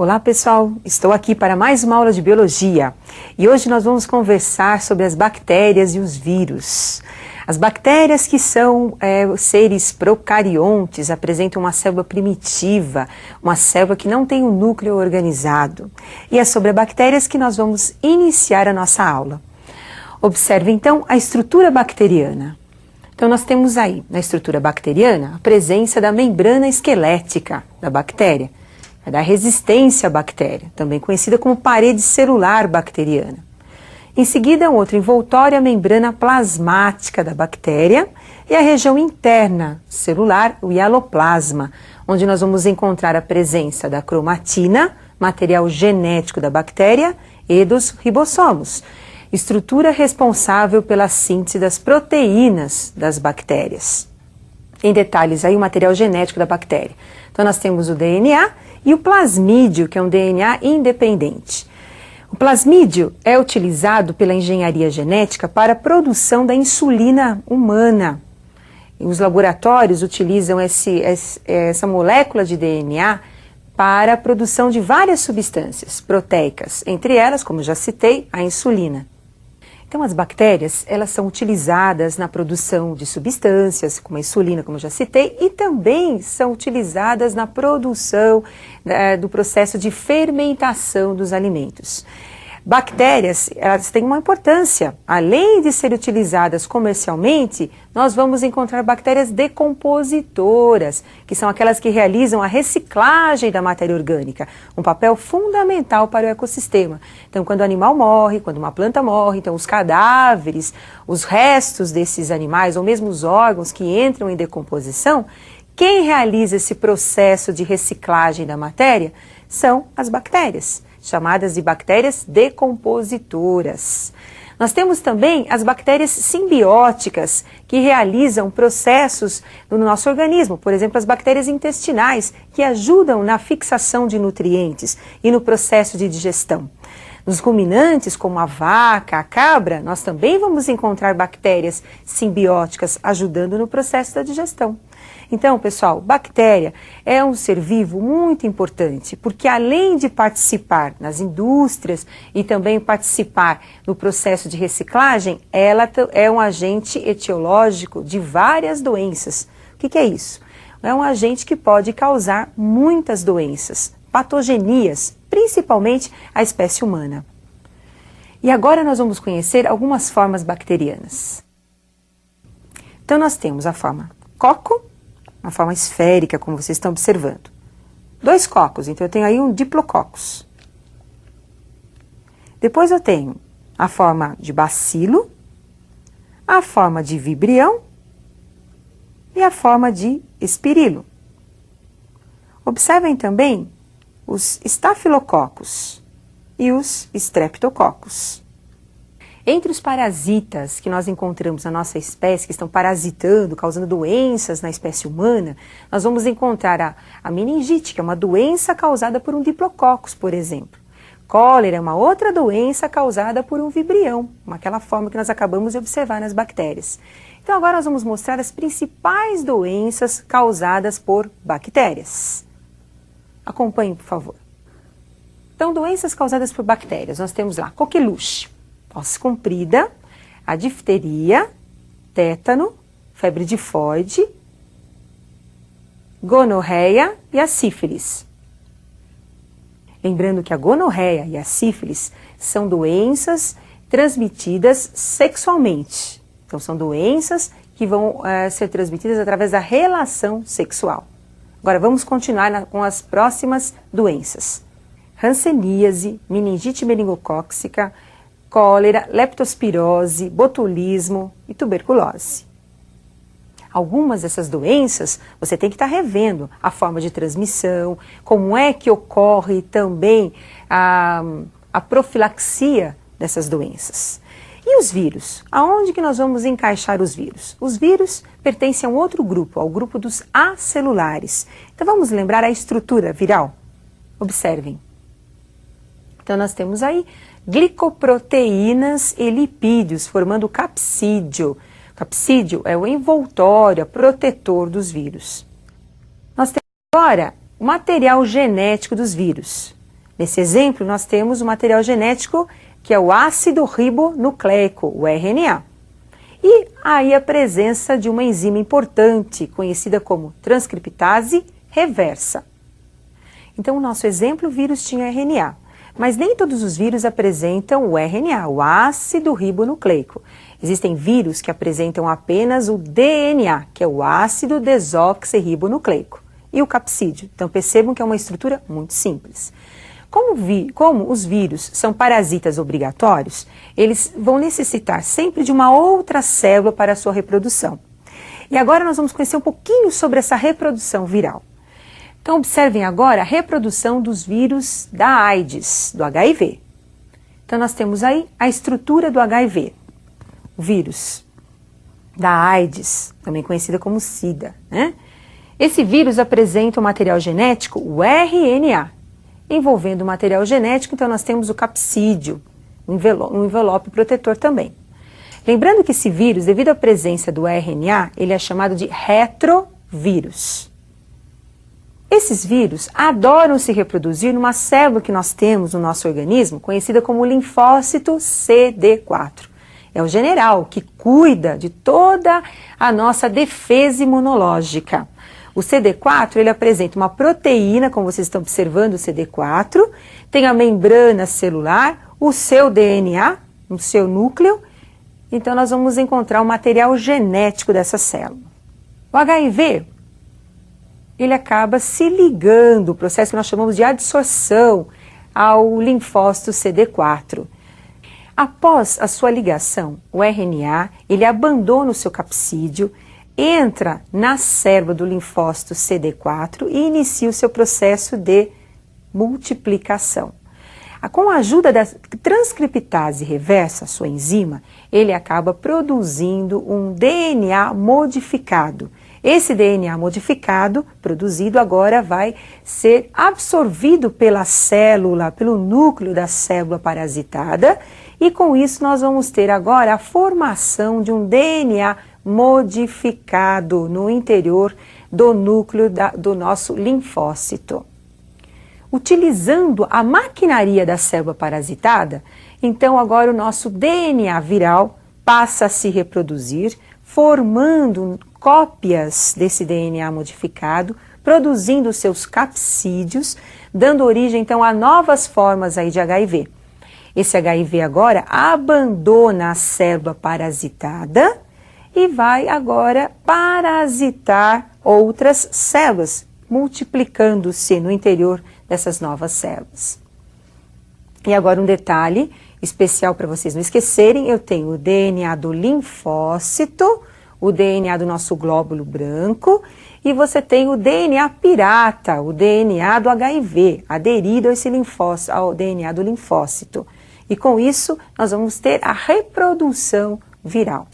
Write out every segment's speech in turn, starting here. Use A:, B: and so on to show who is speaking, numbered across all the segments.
A: Olá pessoal, estou aqui para mais uma aula de Biologia e hoje nós vamos conversar sobre as bactérias e os vírus. As bactérias, que são seres procariontes, apresentam uma célula primitiva, uma célula que não tem um núcleo organizado. E é sobre as bactérias que nós vamos iniciar a nossa aula. Observe então a estrutura bacteriana. Então nós temos aí na estrutura bacteriana a presença da membrana esquelética da bactéria, da resistência à bactéria, também conhecida como parede celular bacteriana. Em seguida, um outro envoltório, a membrana plasmática da bactéria e a região interna celular, o hialoplasma, onde nós vamos encontrar a presença da cromatina, material genético da bactéria, e dos ribossomos, estrutura responsável pela síntese das proteínas das bactérias. Em detalhes aí, o material genético da bactéria. Então nós temos o DNA e o plasmídio, que é um DNA independente. O plasmídio é utilizado pela engenharia genética para a produção da insulina humana. E os laboratórios utilizam essa molécula de DNA para a produção de várias substâncias proteicas, entre elas, como já citei, a insulina. Então as bactérias, elas são utilizadas na produção de substâncias, como a insulina, como eu já citei, e também são utilizadas na produção do processo de fermentação dos alimentos. Bactérias, elas têm uma importância. Além de serem utilizadas comercialmente, nós vamos encontrar bactérias decompositoras, que são aquelas que realizam a reciclagem da matéria orgânica, um papel fundamental para o ecossistema. Então, quando o animal morre, quando uma planta morre, então os cadáveres, os restos desses animais, ou mesmo os órgãos que entram em decomposição, quem realiza esse processo de reciclagem da matéria são as bactérias, chamadas de bactérias decompositoras. Nós temos também as bactérias simbióticas, que realizam processos no nosso organismo, por exemplo, as bactérias intestinais, que ajudam na fixação de nutrientes e no processo de digestão. Nos ruminantes, como a vaca, a cabra, nós também vamos encontrar bactérias simbióticas ajudando no processo da digestão. Então, pessoal, bactéria é um ser vivo muito importante, porque além de participar nas indústrias e também participar no processo de reciclagem, ela é um agente etiológico de várias doenças. O que é isso? É um agente que pode causar muitas doenças, patogenias, principalmente a espécie humana. E agora nós vamos conhecer algumas formas bacterianas. Então nós temos a forma coco, uma forma esférica, como vocês estão observando. 2 cocos, então eu tenho aí um diplococcus. Depois eu tenho a forma de bacilo, a forma de vibrião e a forma de espirilo. Observem também os estafilococcus e os streptococcus. Entre os parasitas que nós encontramos na nossa espécie, que estão parasitando, causando doenças na espécie humana, nós vamos encontrar a meningite, que é uma doença causada por um diplococcus, por exemplo. Cólera é uma outra doença causada por um vibrião, aquela forma que nós acabamos de observar nas bactérias. Então agora nós vamos mostrar as principais doenças causadas por bactérias. Acompanhem, por favor. Então, doenças causadas por bactérias, nós temos lá coqueluche, tosse comprida, a difteria, tétano, febre tifoide, gonorreia e a sífilis. Lembrando que a gonorreia e a sífilis são doenças transmitidas sexualmente. Então, são doenças que vão ser transmitidas através da relação sexual. Agora, vamos continuar com as próximas doenças. Hanseníase, meningite meningocócica, cólera, leptospirose, botulismo e tuberculose. Algumas dessas doenças você tem que estar revendo a forma de transmissão, como é que ocorre também a profilaxia dessas doenças. E os vírus? Aonde que nós vamos encaixar os vírus? Os vírus pertencem a um outro grupo, ao grupo dos acelulares. Então vamos lembrar a estrutura viral? Observem. Então nós temos aí glicoproteínas e lipídios formando o capsídio. O capsídio é o envoltório, protetor dos vírus. Nós temos agora o material genético dos vírus. Nesse exemplo, nós temos o material genético que é o ácido ribonucleico, o RNA. E aí a presença de uma enzima importante, conhecida como transcriptase reversa. Então, o nosso exemplo, o vírus tinha RNA. Mas nem todos os vírus apresentam o RNA, o ácido ribonucleico. Existem vírus que apresentam apenas o DNA, que é o ácido desoxirribonucleico, e o capsídeo. Então percebam que é uma estrutura muito simples. Como os vírus são parasitas obrigatórios, eles vão necessitar sempre de uma outra célula para a sua reprodução. E agora nós vamos conhecer um pouquinho sobre essa reprodução viral. Então observem agora a reprodução dos vírus da AIDS, do HIV. Então nós temos aí a estrutura do HIV. O vírus da AIDS, também conhecida como SIDA, né? Esse vírus apresenta o material genético, o RNA. Envolvendo o material genético, então nós temos o capsídeo, um envelope protetor também. Lembrando que esse vírus, devido à presença do RNA, ele é chamado de retrovírus. Esses vírus adoram se reproduzir numa célula que nós temos no nosso organismo, conhecida como linfócito CD4. É o general que cuida de toda a nossa defesa imunológica. O CD4, ele apresenta uma proteína, como vocês estão observando, o CD4, tem a membrana celular, o seu DNA, o seu núcleo. Então nós vamos encontrar o material genético dessa célula. O HIV, ele acaba se ligando, o processo que nós chamamos de adsorção ao linfócito CD4. Após a sua ligação, o RNA, ele abandona o seu capsídeo, entra na célula do linfócito CD4 e inicia o seu processo de multiplicação. Com a ajuda da transcriptase reversa, sua enzima, ele acaba produzindo um DNA modificado. Esse DNA modificado, produzido agora, vai ser absorvido pela célula, pelo núcleo da célula parasitada, e com isso nós vamos ter agora a formação de um DNA modificado no interior do núcleo do nosso linfócito. Utilizando a maquinaria da célula parasitada, então agora o nosso DNA viral passa a se reproduzir, formando cópias desse DNA modificado, produzindo seus capsídeos, dando origem então a novas formas aí de HIV. Esse HIV agora abandona a célula parasitada e vai agora parasitar outras células, multiplicando-se no interior dessas novas células. E agora um detalhe especial para vocês não esquecerem, eu tenho o DNA do linfócito, o DNA do nosso glóbulo branco, e você tem o DNA pirata, o DNA do HIV, aderido a esse linfócito, ao DNA do linfócito. E com isso, nós vamos ter a reprodução viral.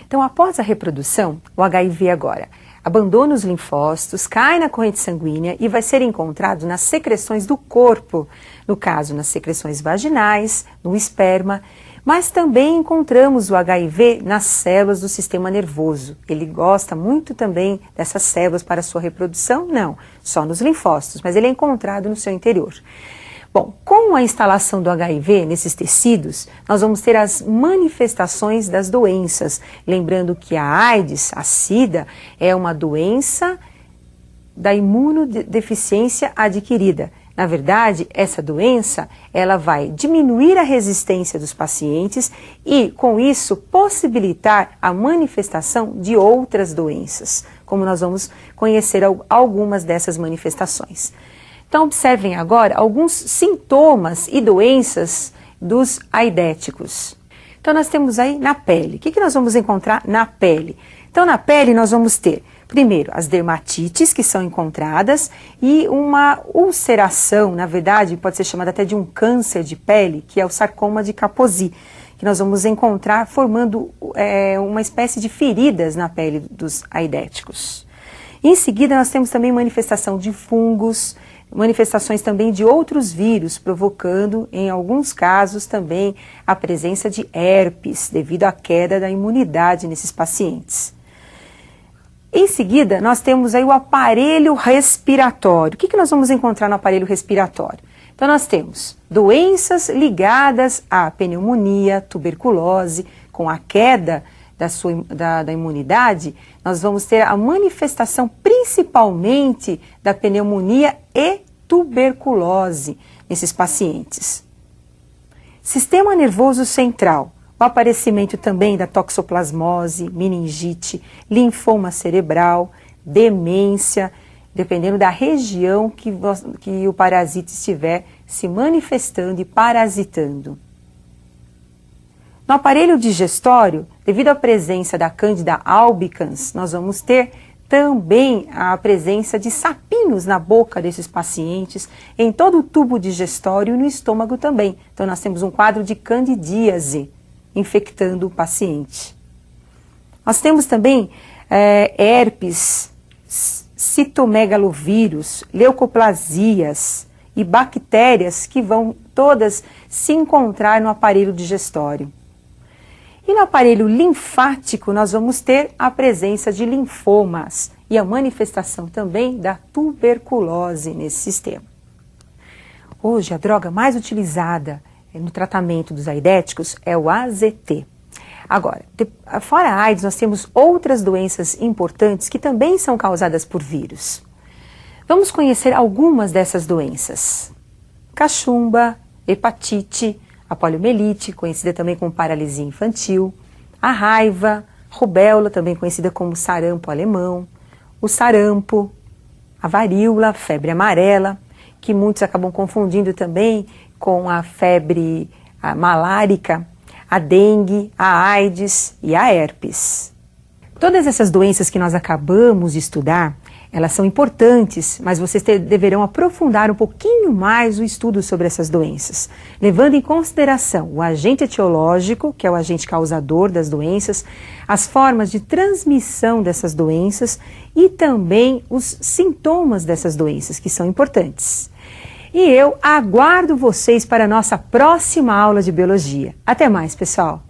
A: Então, após a reprodução, o HIV agora abandona os linfócitos, cai na corrente sanguínea e vai ser encontrado nas secreções do corpo, no caso, nas secreções vaginais, no esperma, mas também encontramos o HIV nas células do sistema nervoso. Ele gosta muito também dessas células para sua reprodução? Não, só nos linfócitos, mas ele é encontrado no seu interior. Bom, com a instalação do HIV nesses tecidos, nós vamos ter as manifestações das doenças. Lembrando que a AIDS, a SIDA, é uma doença da imunodeficiência adquirida. Na verdade, essa doença, ela vai diminuir a resistência dos pacientes e, com isso, possibilitar a manifestação de outras doenças, como nós vamos conhecer algumas dessas manifestações. Então, observem agora alguns sintomas e doenças dos aidéticos. Então, nós temos aí na pele. O que nós vamos encontrar na pele? Então, na pele nós vamos ter, primeiro, as dermatites que são encontradas e uma ulceração, na verdade, pode ser chamada até de um câncer de pele, que é o sarcoma de Kaposi, que nós vamos encontrar formando uma espécie de feridas na pele dos aidéticos. Em seguida, nós temos também manifestação de fungos, manifestações também de outros vírus, provocando, em alguns casos, também a presença de herpes, devido à queda da imunidade nesses pacientes. Em seguida, nós temos aí o aparelho respiratório. O que nós vamos encontrar no aparelho respiratório? Então nós temos doenças ligadas à pneumonia, tuberculose, com a queda da imunidade, nós vamos ter a manifestação principalmente da pneumonia e tuberculose nesses pacientes. Sistema nervoso central, o aparecimento também da toxoplasmose, meningite, linfoma cerebral, demência, dependendo da região que o parasita estiver se manifestando e parasitando. No aparelho digestório, devido à presença da Candida albicans, nós vamos ter também a presença de sapinhos na boca desses pacientes, em todo o tubo digestório e no estômago também. Então nós temos um quadro de candidíase infectando o paciente. Nós temos também herpes, citomegalovírus, leucoplasias e bactérias que vão todas se encontrar no aparelho digestório. E no aparelho linfático nós vamos ter a presença de linfomas e a manifestação também da tuberculose nesse sistema. Hoje a droga mais utilizada no tratamento dos aidéticos é o AZT. Agora, fora a AIDS, nós temos outras doenças importantes que também são causadas por vírus. Vamos conhecer algumas dessas doenças. Cachumba, hepatite, a poliomielite, conhecida também como paralisia infantil, a raiva, rubéola, também conhecida como sarampo alemão, o sarampo, a varíola, febre amarela, que muitos acabam confundindo também com a febre malárica, a dengue, a AIDS e a herpes. Todas essas doenças que nós acabamos de estudar, elas são importantes, mas vocês deverão aprofundar um pouquinho mais o estudo sobre essas doenças, levando em consideração o agente etiológico, que é o agente causador das doenças, as formas de transmissão dessas doenças e também os sintomas dessas doenças, que são importantes. E eu aguardo vocês para a nossa próxima aula de biologia. Até mais, pessoal!